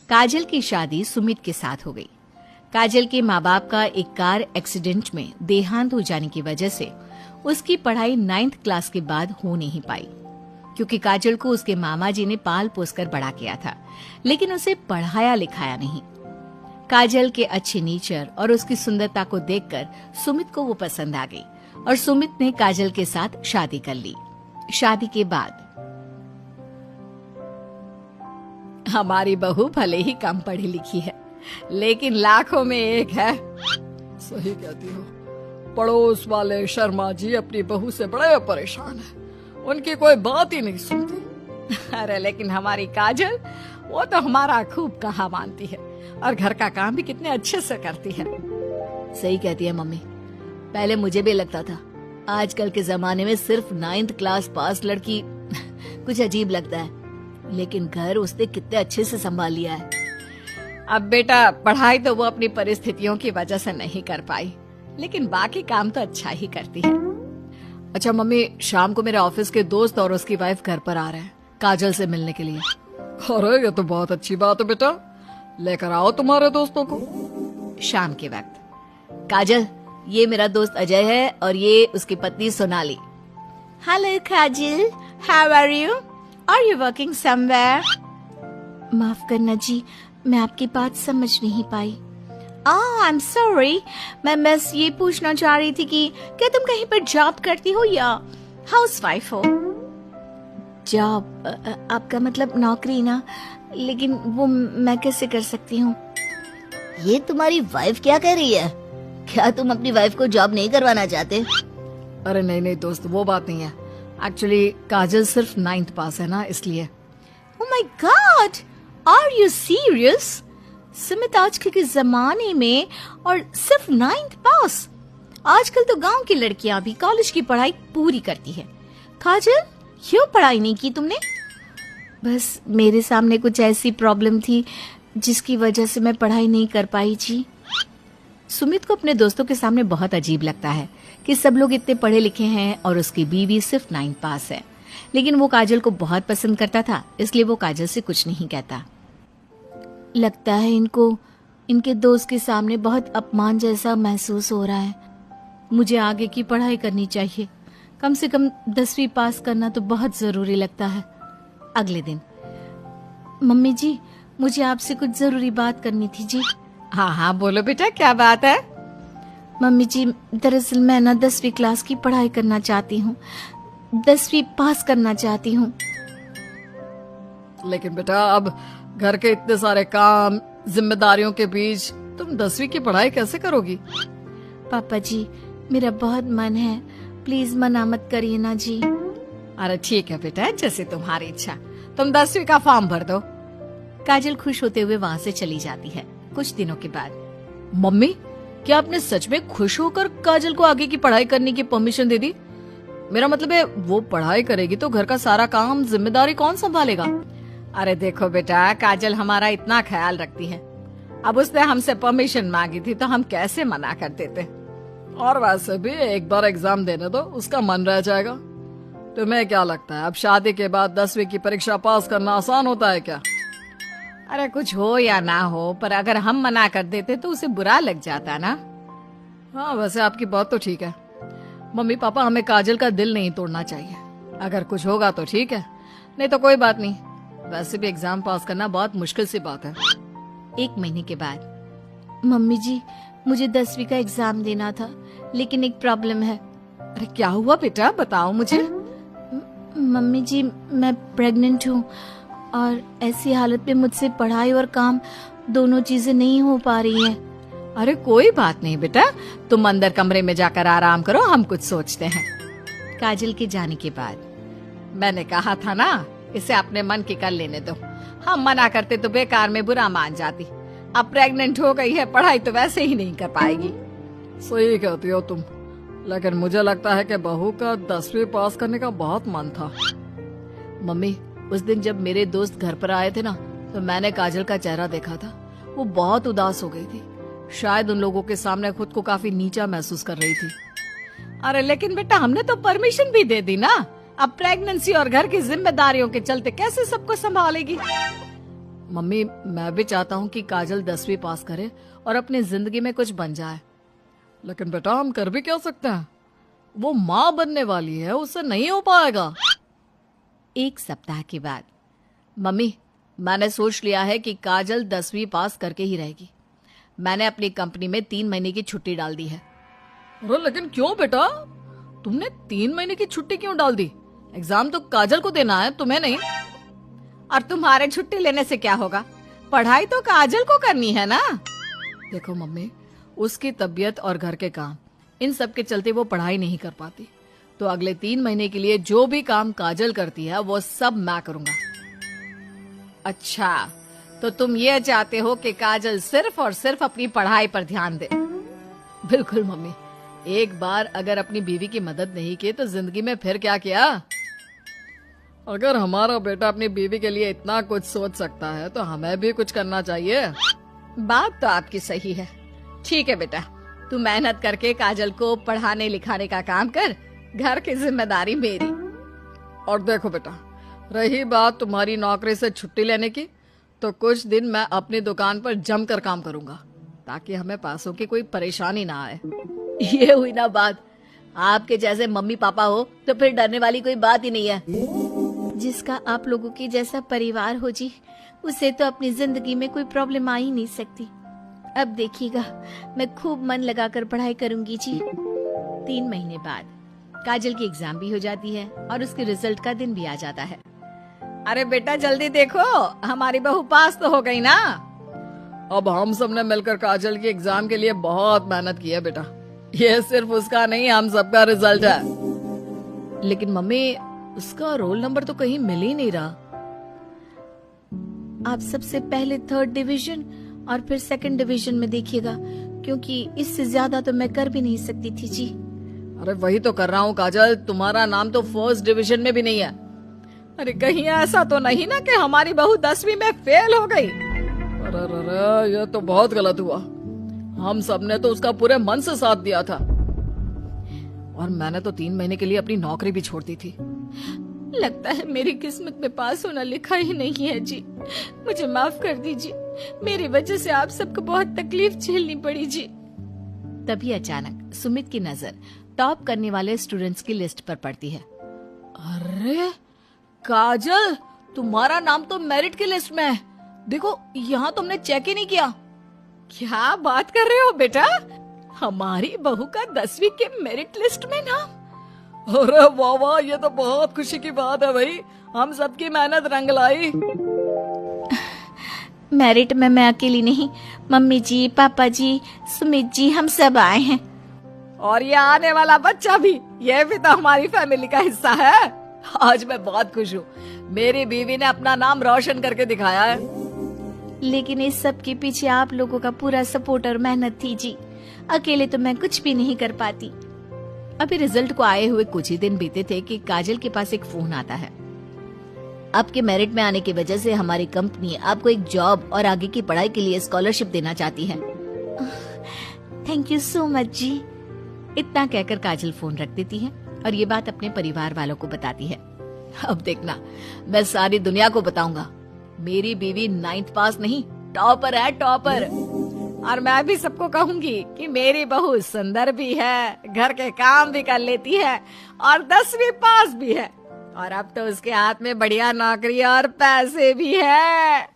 काजल की शादी सुमित के साथ हो गई। काजल के माँ बाप का एक कार एक्सीडेंट में देहांत हो जाने की वजह से उसकी पढ़ाई 9th क्लास के बाद हो नहीं पाई, क्योंकि काजल को उसके मामा जी ने पाल पोस कर बड़ा किया था, लेकिन उसे पढ़ाया लिखाया नहीं। काजल के अच्छे नेचर और उसकी सुंदरता को देखकर सुमित को वो पसंद आ गई और सुमित ने काजल के साथ शादी कर ली। शादी के बाद हमारी बहू भले ही कम पढ़ी लिखी है, लेकिन लाखों में एक है। सही कहती हो। पड़ोस वाले शर्मा जी अपनी बहू से बड़े परेशान हैं। उनकी कोई बात ही नहीं सुनती। अरे लेकिन हमारी काजल, वो तो हमारा खूब कहा मानती है और घर का काम भी कितने अच्छे से करती है। सही कहती है मम्मी। पहले मुझे भी लगता था आजकल के जमाने में सिर्फ 9th क्लास पास लड़की कुछ अजीब लगता है, लेकिन घर उसने कितने अच्छे से संभाल लिया है। अब बेटा, पढ़ाई तो वो अपनी परिस्थितियों की वजह से नहीं कर पाई, लेकिन बाकी काम तो अच्छा ही करती है। अच्छा मम्मी, शाम को मेरे ऑफिस के दोस्त और उसकी वाइफ घर पर आ रहे हैं काजल से मिलने के लिए। अरे ये तो बहुत अच्छी बात है बेटा, लेकर आओ तुम्हारे दोस्तों को। शाम के वक्त काजल, ये मेरा दोस्त अजय है और ये उसकी पत्नी Sonali. Hello Kajal, how are you? Are you working somewhere? माफ करना जी, मैं आपकी बात समझ नहीं पाई। आई एम सॉरी, मैं बस ये पूछना चाह रही थी कि क्या तुम कहीं पर जॉब करती हो या हाउसवाइफ हो? जॉब? आपका मतलब नौकरी ना, लेकिन वो मैं कैसे कर सकती हूँ? ये तुम्हारी वाइफ क्या कह रही है? क्या तुम अपनी वाइफ को जॉब नहीं करवाना चाहते? अरे नहीं दोस्त, वो बात नहीं है। एक्चुअली काजल सिर्फ 9th पास है ना, इसलिए। Oh my God, are you serious? Sumit आजकल के जमाने में और सिर्फ 9th पास? आजकल तो गांव की लड़कियां भी कॉलेज की पढ़ाई पूरी करती है। काजल, क्यों पढ़ाई नहीं की तुमने? बस मेरे सामने कुछ ऐसी प्रॉब्लम थी जिसकी वजह से मैं पढ़ाई नहीं कर पाई जी। सुमित को अपने दोस्तों के सामने बहुत अजीब लगता है कि सब लोग इतने पढ़े लिखे हैं और उसकी बीवी सिर्फ 9th पास है, लेकिन वो काजल को बहुत पसंद करता था, इसलिए वो काजल से कुछ नहीं कहता। लगता है इनको इनके दोस्त के सामने बहुत अपमान जैसा महसूस हो रहा है। मुझे आगे की पढ़ाई करनी चाहिए, कम से कम 10वीं पास करना तो बहुत जरूरी लगता है। अगले दिन, मम्मी जी, मुझे आपसे कुछ जरूरी बात करनी थी जी। हाँ बोलो बेटा, क्या बात है? मम्मी जी, दरअसल मैं ना 10वीं क्लास की पढ़ाई करना चाहती हूँ, 10वीं पास करना चाहती हूँ। लेकिन बेटा, अब घर के इतने सारे काम, जिम्मेदारियों के बीच तुम 10वीं की पढ़ाई कैसे करोगी? पापा जी, मेरा बहुत मन है, प्लीज मना मत करिए ना जी। अरे ठीक है बेटा, जैसे तुम्हारी इच्छा। तुम 10वीं का फॉर्म भर दो। काजल खुश होते हुए वहाँ से चली जाती है। कुछ दिनों के बाद, मम्मी, क्या आपने सच में खुश होकर काजल को आगे की पढ़ाई करने की परमिशन दे दी? मेरा मतलब है, वो पढ़ाई करेगी तो घर का सारा काम, जिम्मेदारी कौन संभालेगा? अरे देखो बेटा, काजल हमारा इतना ख्याल रखती है, अब उसने हमसे परमिशन मांगी थी तो हम कैसे मना कर देते। और वैसे भी एक बार एग्जाम देने दो, उसका मन रह जाएगा। तुम्हें क्या लगता है, अब शादी के बाद 10वीं की परीक्षा पास करना आसान होता है क्या? अरे कुछ हो या ना हो, पर अगर हम मना कर देते तो उसे बुरा लग जाता ना। हाँ, वैसे आपकी बात तो ठीक है। मम्मी पापा, हमें काजल का दिल नहीं तोड़ना चाहिए। अगर कुछ होगा तो ठीक है, नहीं तो कोई बात नहीं। वैसे भी एग्जाम पास करना बहुत मुश्किल सी बात है। 1 महीने के बाद, मम्मी जी, मुझे 10वीं का एग्जाम देना था, लेकिन एक प्रॉब्लम है। अरे क्या हुआ बेटा, बताओ मुझे। मम्मी जी, मैं प्रेग्नेंट हूँ और ऐसी हालत में मुझसे पढ़ाई और काम दोनों चीजें नहीं हो पा रही है। अरे कोई बात नहीं बेटा, तुम अंदर कमरे में जाकर आराम करो, हम कुछ सोचते हैं। काजल के जाने के बाद, मैंने कहा था ना, इसे अपने मन की कर लेने दो। हम मना करते तो बेकार में बुरा मान जाती। अब प्रेग्नेंट हो गई है, पढ़ाई तो वैसे ही नहीं कर पाएगी। सही कहती हो तुम, लेकिन मुझे लगता है कि बहू का 10वीं पास करने का बहुत मन था। मम्मी, उस दिन जब मेरे दोस्त घर पर आए थे ना, तो मैंने काजल का चेहरा देखा था। वो बहुत उदास हो गई थी, शायद उन लोगों के सामने खुद को काफी नीचा महसूस कर रही थी। अरे लेकिन बेटा, हमने तो परमिशन भी दे दी ना। अब प्रेगनेंसी और घर की जिम्मेदारियों के चलते कैसे सबको संभालेगी? मम्मी मैं भी चाहता हूँ कि काजल 10वीं पास करे और अपनी जिंदगी में कुछ बन जाए, लेकिन बेटा हम कर भी क्या सकते हैं, वो माँ बनने वाली है, उससे नहीं हो पाएगा। एक सप्ताह के बाद, मम्मी मैंने सोच लिया है कि काजल 10वीं पास करके ही रहेगी। मैंने अपनी कंपनी में 3 महीने की छुट्टी डाल दी है। अरे लेकिन क्यों बेटा, तुमने 3 महीने की छुट्टी क्यों डाल दी? एग्जाम तो काजल को देना है, तुम्हें नहीं। और तुम्हारे छुट्टी लेने से क्या होगा, पढ़ाई तो काजल को करनी है ना। देखो मम्मी, उसकी तबीयत और घर के काम, इन सब के चलते वो पढ़ाई नहीं कर पाती, तो अगले 3 महीने के लिए जो भी काम काजल करती है वो सब मैं करूंगा। अच्छा, तो तुम ये चाहते हो कि काजल सिर्फ और सिर्फ अपनी पढ़ाई पर ध्यान दे। बिल्कुल मम्मी, एक बार अगर अपनी बीवी की मदद नहीं की तो जिंदगी में फिर क्या किया। अगर हमारा बेटा अपनी बीवी के लिए इतना कुछ सोच सकता है तो हमें भी कुछ करना चाहिए। बात तो आपकी सही है। ठीक है बेटा, तू मेहनत करके काजल को पढ़ाने लिखाने का काम कर, घर की जिम्मेदारी मेरी। और देखो बेटा, रही बात तुम्हारी नौकरी से छुट्टी लेने की, तो कुछ दिन मैं अपनी दुकान पर जमकर काम करूंगा ताकि हमें पैसों की कोई परेशानी ना आए। ये हुई ना बात, आपके जैसे मम्मी पापा हो तो फिर डरने वाली कोई बात ही नहीं है। जिसका आप लोगों के जैसा परिवार हो जी, उसे तो अपनी जिंदगी में कोई प्रॉब्लम आ ही नहीं सकती। अब देखिएगा, मैं खूब मन लगाकर पढ़ाई करूंगी जी। 3 महीने बाद काजल की एग्जाम भी हो जाती है और उसके रिजल्ट का दिन भी आ जाता है। अरे बेटा जल्दी देखो, हमारी बहू पास तो हो गई ना। अब हम सब ने मिलकर काजल की एग्जाम के लिए बहुत मेहनत की है बेटा, ये सिर्फ उसका नहीं हम सबका रिजल्ट है। लेकिन मम्मी, उसका रोल नंबर तो कहीं मिल ही नहीं रहा। आप सबसे पहले 3rd डिवीजन और फिर 2nd डिवीजन में देखिएगा, क्योंकि इससे ज्यादा तो मैं कर भी नहीं सकती थी जी। अरे वही तो कर रहा हूँ काजल, तुम्हारा नाम तो 1st डिवीजन में भी नहीं है। अरे कहीं ऐसा तो नहीं ना कि हमारी बहू 10वीं में फेल हो गई। अरे ये तो बहुत गलत हुआ, हम सब ने तो उसका पूरे मन से साथ दिया था, और मैंने तो 3 महीने के लिए अपनी नौकरी भी छोड़ दी थी। लगता है मेरी किस्मत में पास होना लिखा ही नहीं है जी, मुझे माफ कर दीजिए, मेरी वजह से आप सबको बहुत तकलीफ झेलनी पड़ी जी। तभी अचानक सुमित की नजर टॉप करने वाले स्टूडेंट्स की लिस्ट पर पड़ती है। अरे काजल, तुम्हारा नाम तो मेरिट की लिस्ट में है, देखो यहाँ तुमने चेक ही नहीं किया। क्या बात कर रहे हो बेटा, हमारी बहू का 10वीं के मेरिट लिस्ट में नाम? अरे वाह वाह, ये तो बहुत खुशी की बात है भाई, हम सबकी मेहनत रंग लाई। मेरिट में मैं अकेली नहीं, मम्मी जी, पापा जी, सुमित जी, हम सब आए हैं। और ये आने वाला बच्चा भी, ये भी तो हमारी फैमिली का हिस्सा है। आज मैं बहुत खुश हूँ, मेरी बीवी ने अपना नाम रोशन करके दिखाया है। लेकिन इस सब के पीछे आप लोगों का पूरा सपोर्ट और मेहनत थी जी, अकेले तो मैं कुछ भी नहीं कर पाती। अभी रिजल्ट को आए हुए कुछ ही दिन बीते थे कि काजल के पास एक फोन आता है। आपके मेरिट में आने की वजह से हमारी कंपनी आपको एक जॉब और आगे की पढ़ाई के लिए स्कॉलरशिप देना चाहती है। थैंक यू सो मच जी। इतना कहकर काजल फोन रख देती है और ये बात अपने परिवार वालों को बताती है। अब देखना, मैं सारी दुनिया को बताऊंगा, मेरी बीवी 9th पास नहीं, टॉपर है, टॉपर। और मैं भी सबको कहूंगी कि मेरी बहू सुंदर भी है, घर के काम भी कर लेती है और 10वीं पास भी है, और अब तो उसके हाथ में बढ़िया नौकरी और पैसे भी है।